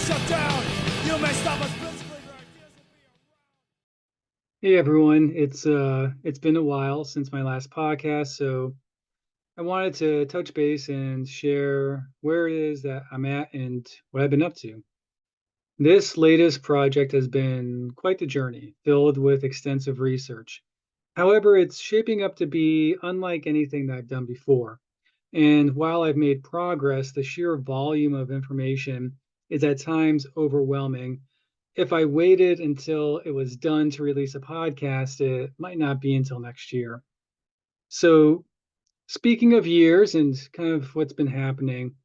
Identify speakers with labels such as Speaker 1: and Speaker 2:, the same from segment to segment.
Speaker 1: shut down. You may stop us.
Speaker 2: Hey everyone, it's been a while since my last podcast, so I wanted to touch base and share where it is that I'm at and what I've been up to. This latest project has been quite the journey, filled with extensive research. However, it's shaping up to be unlike anything that I've done before. And while I've made progress, the sheer volume of information is at times overwhelming. If I waited until it was done to release a podcast, it might not be until next year. So, speaking of years and kind of what's been happening,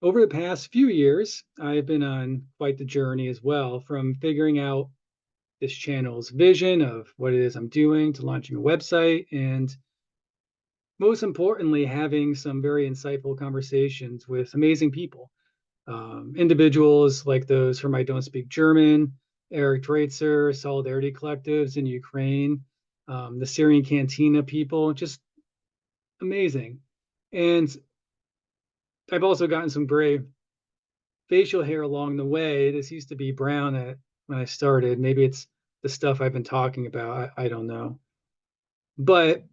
Speaker 2: over the past few years, I've been on quite the journey as well, from figuring out this channel's vision of what it is I'm doing to launching a website and most importantly, having some very insightful conversations with amazing people. Individuals like those from I Don't Speak German, Eric Dreitzer, Solidarity Collectives in Ukraine, the Syrian Cantina people, just amazing. And I've also gotten some gray facial hair along the way. This used to be brown when I started. Maybe it's the stuff I've been talking about. I don't know. But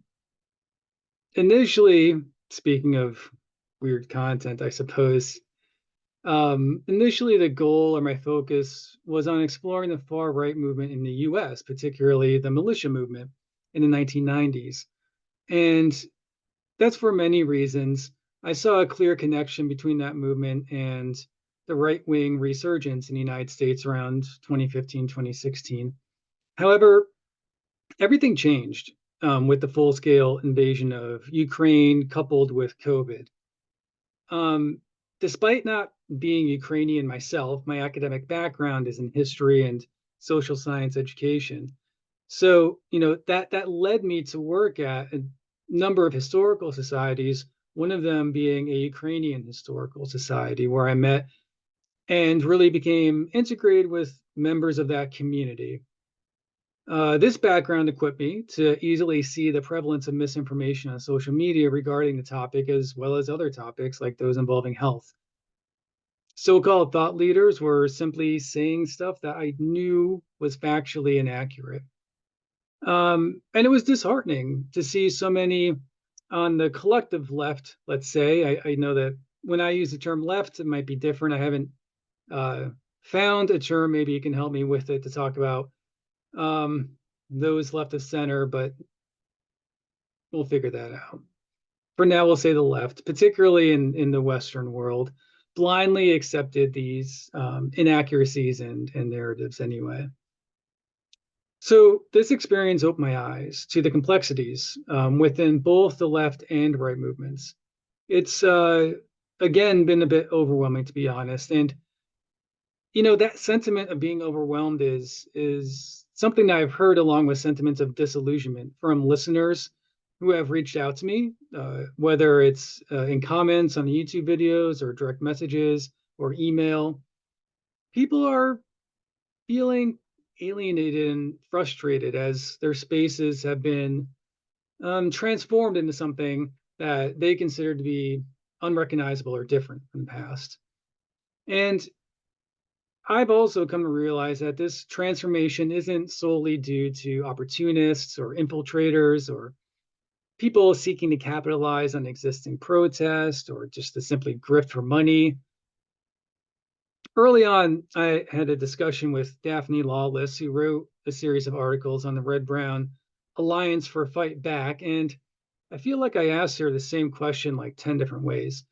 Speaker 2: initially, speaking of weird content, I suppose, initially, the goal or my focus was on exploring the far right movement in the US, particularly the militia movement in the 1990s. And that's for many reasons. I saw a clear connection between that movement and the right wing resurgence in the United States around 2015, 2016. However, everything changed with the full scale invasion of Ukraine coupled with COVID. Um, Despite not being Ukrainian myself, my academic background is in history and social science education. So, that led me to work at a number of historical societies, one of them being a Ukrainian historical society where I met and really became integrated with members of that community. This background equipped me to easily see the prevalence of misinformation on social media regarding the topic, as well as other topics like those involving health. So-called thought leaders were simply saying stuff that I knew was factually inaccurate. And it was disheartening to see so many on the collective left, let's say. I know that when I use the term left, it might be different. I haven't uh, found a term, maybe you can help me with it to talk about um, those left of center, but we'll figure that out. For now, we'll say the left, particularly in the Western world, blindly accepted these inaccuracies and narratives anyway. So this experience opened my eyes to the complexities within both the left and right movements. It's again been a bit overwhelming, to be honest, and that sentiment of being overwhelmed is something that I've heard along with sentiments of disillusionment from listeners who have reached out to me, whether it's in comments on the YouTube videos or direct messages or email. People are feeling alienated and frustrated as their spaces have been transformed into something that they consider to be unrecognizable or different from the past. And I've also come to realize that this transformation isn't solely due to opportunists or infiltrators or people seeking to capitalize on existing protest or just to simply grift for money. Early on, I had a discussion with Daphne Lawless, who wrote a series of articles on the Red Brown Alliance for Fight Back. And I feel like I asked her the same question like 10 different ways.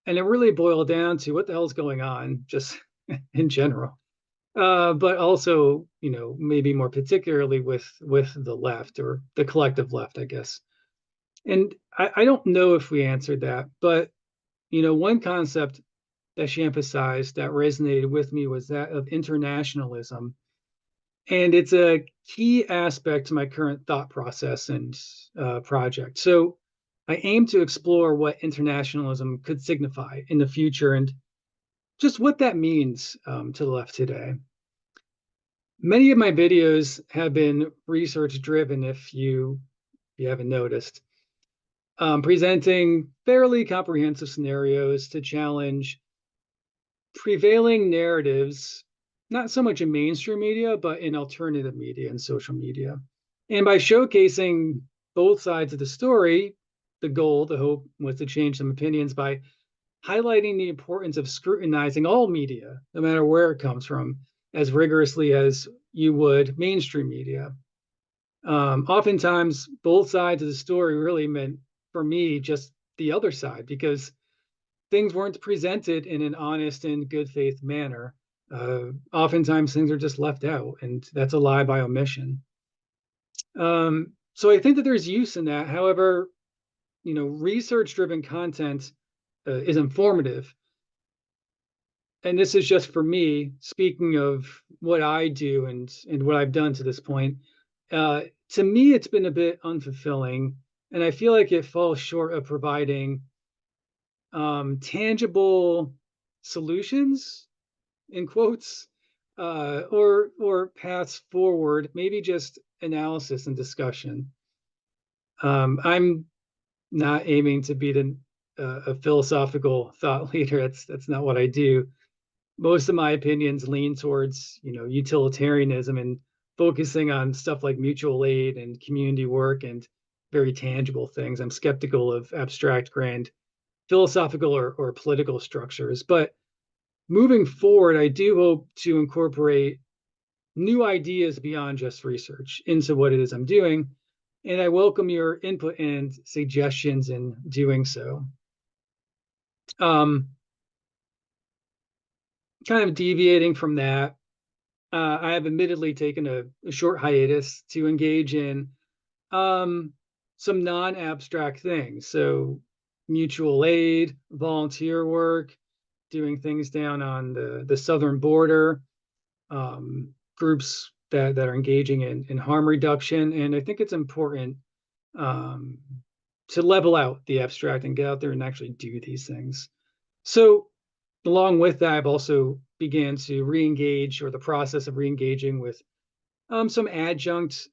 Speaker 2: And it really boiled down to what the hell's going on, just in general. But also, maybe more particularly with the left or the collective left, I guess. And I don't know if we answered that, but one concept that she emphasized that resonated with me was that of internationalism. And it's a key aspect to my current thought process and project. So I aim to explore what internationalism could signify in the future and just what that means to the left today. Many of my videos have been research driven, if you haven't noticed, presenting fairly comprehensive scenarios to challenge prevailing narratives, not so much in mainstream media, but in alternative media and social media. And by showcasing both sides of the story, the goal, the hope was to change some opinions by highlighting the importance of scrutinizing all media, no matter where it comes from, as rigorously as you would mainstream media. Oftentimes, both sides of the story really meant, for me, just the other side, because things weren't presented in an honest and good faith manner. Oftentimes, things are just left out, and that's a lie by omission. So I think that there's use in that. However, research-driven content is informative, and this is just for me speaking of what I do and what I've done to this point. To me, it's been a bit unfulfilling, and I feel like it falls short of providing tangible solutions, in quotes, or paths forward, maybe just analysis and discussion. I'm not aiming to be a philosophical thought leader. That's not what I do. Most of my opinions lean towards utilitarianism and focusing on stuff like mutual aid and community work and very tangible things. I'm skeptical of abstract, grand philosophical or political structures. But moving forward, I do hope to incorporate new ideas beyond just research into what it is I'm doing. And I welcome your input and suggestions in doing so. Kind of deviating from that, I have admittedly taken a short hiatus to engage in some non-abstract things. So mutual aid, volunteer work, doing things down on the southern border, groups that are engaging in harm reduction. And I think it's important to level out the abstract and get out there and actually do these things. So along with that, I've also began to re-engage, or the process of re-engaging with some adjunct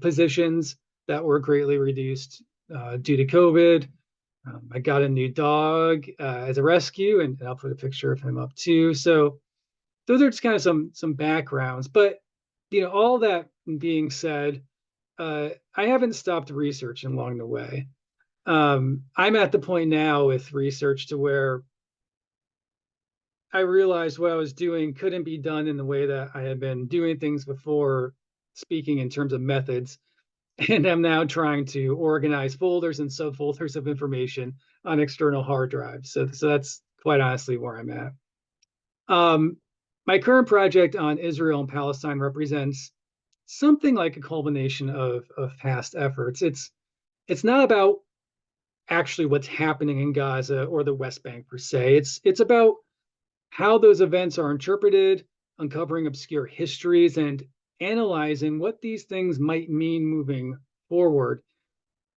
Speaker 2: positions that were greatly reduced due to COVID. I got a new dog as a rescue, and I'll put a picture of him up too. So those are just kind of some backgrounds. But all that being said, I haven't stopped researching along the way. I'm at the point now with research to where I realized what I was doing couldn't be done in the way that I had been doing things before, speaking in terms of methods. And I'm now trying to organize folders and subfolders of information on external hard drives. So that's quite honestly where I'm at. My current project on Israel and Palestine represents something like a culmination of past efforts. It's not about actually what's happening in Gaza or the West Bank per se. It's about how those events are interpreted, uncovering obscure histories, and analyzing what these things might mean moving forward.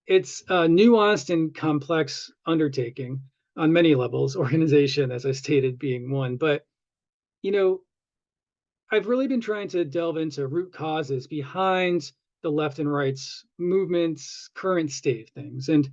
Speaker 2: It's a nuanced and complex undertaking on many levels, organization, as I stated, being one. But, I've really been trying to delve into root causes behind the left and right's movements, current state of things. And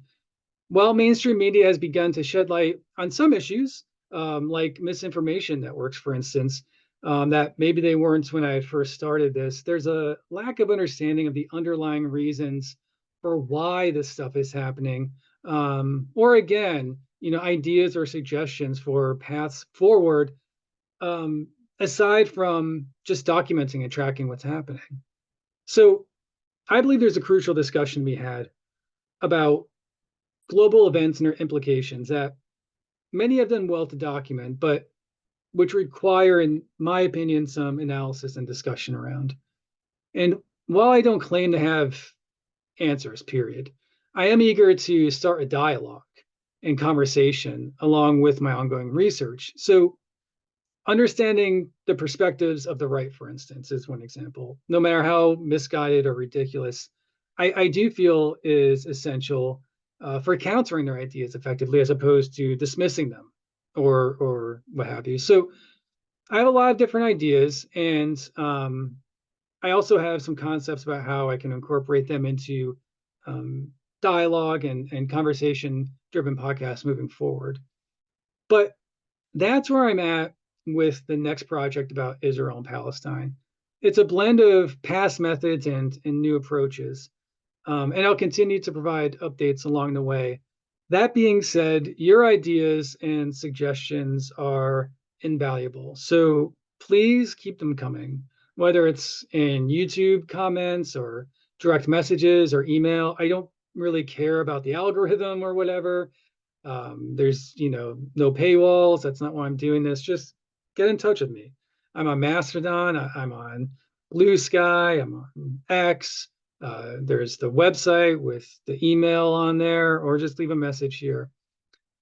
Speaker 2: while mainstream media has begun to shed light on some issues, like misinformation networks, for instance, that maybe they weren't when I had first started this, there's a lack of understanding of the underlying reasons for why this stuff is happening. Or again, ideas or suggestions for paths forward, aside from just documenting and tracking what's happening. So I believe there's a crucial discussion to be had about global events and their implications that many have done well to document, but which require, in my opinion, some analysis and discussion around. And while I don't claim to have answers, period, I am eager to start a dialogue and conversation along with my ongoing research. So understanding the perspectives of the right, for instance, is one example. No matter how misguided or ridiculous, I do feel is essential for countering their ideas effectively, as opposed to dismissing them or what have you. So I have a lot of different ideas, and I also have some concepts about how I can incorporate them into dialogue and conversation-driven podcasts moving forward. But that's where I'm at with the next project about Israel and Palestine. It's a blend of past methods and new approaches. And I'll continue to provide updates along the way. That being said, your ideas and suggestions are invaluable. So please keep them coming, whether it's in YouTube comments or direct messages or email. I don't really care about the algorithm or whatever. There's, no paywalls. That's not why I'm doing this. Just get in touch with me. I'm on Mastodon. I'm on Blue Sky. I'm on X. There's the website with the email on there, or just leave a message here.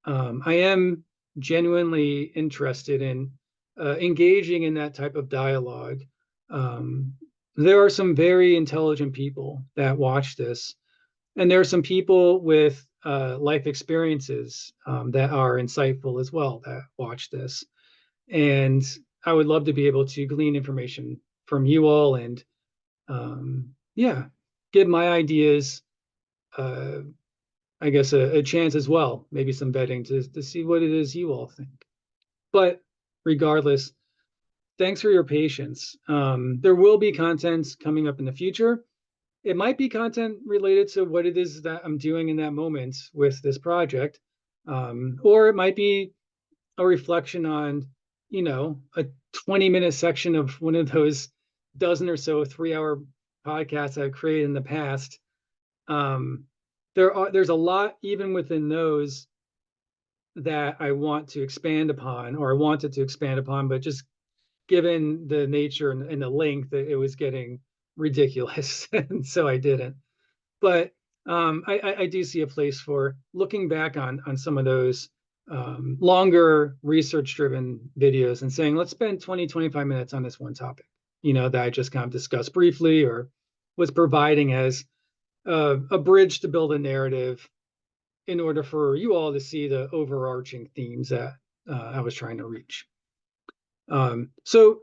Speaker 2: I am genuinely interested in engaging in that type of dialogue. Um, there are some very intelligent people that watch this, and there are some people with life experiences that are insightful as well that watch this. And I would love to be able to glean information from you all and, yeah, give my ideas, uh, I guess, a chance as well, maybe some vetting to see what it is you all think. But regardless, thanks for your patience. There will be content coming up in the future. It might be content related to what it is that I'm doing in that moment with this project. Or it might be a reflection on, a 20-minute section of one of those dozen or so 3-hour podcasts I've created in the past. There's a lot even within those that I want to expand upon, or I wanted to expand upon, but just given the nature and the length, it was getting ridiculous, and so I didn't. But I do see a place for looking back on some of those longer research-driven videos and saying, let's spend 20, 25 minutes on this one topic, that I just kind of discussed briefly, or was providing as a bridge to build a narrative in order for you all to see the overarching themes that I was trying to reach. So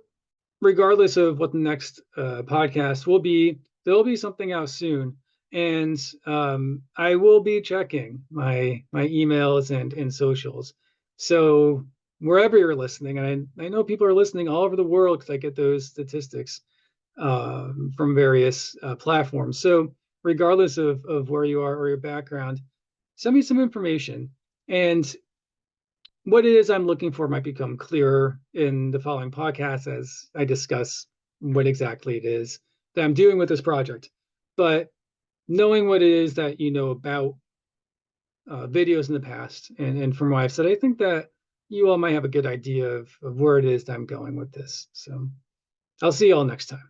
Speaker 2: regardless of what the next podcast will be, there'll be something out soon. And I will be checking my emails and socials. So wherever you're listening, and I know people are listening all over the world because I get those statistics from various platforms. So regardless of where you are or your background, send me some information. And what it is I'm looking for might become clearer in the following podcast as I discuss what exactly it is that I'm doing with this project. But knowing what it is that you know about videos in the past, and from what I've said, I think that you all might have a good idea of where it is that I'm going with this. So I'll see you all next time.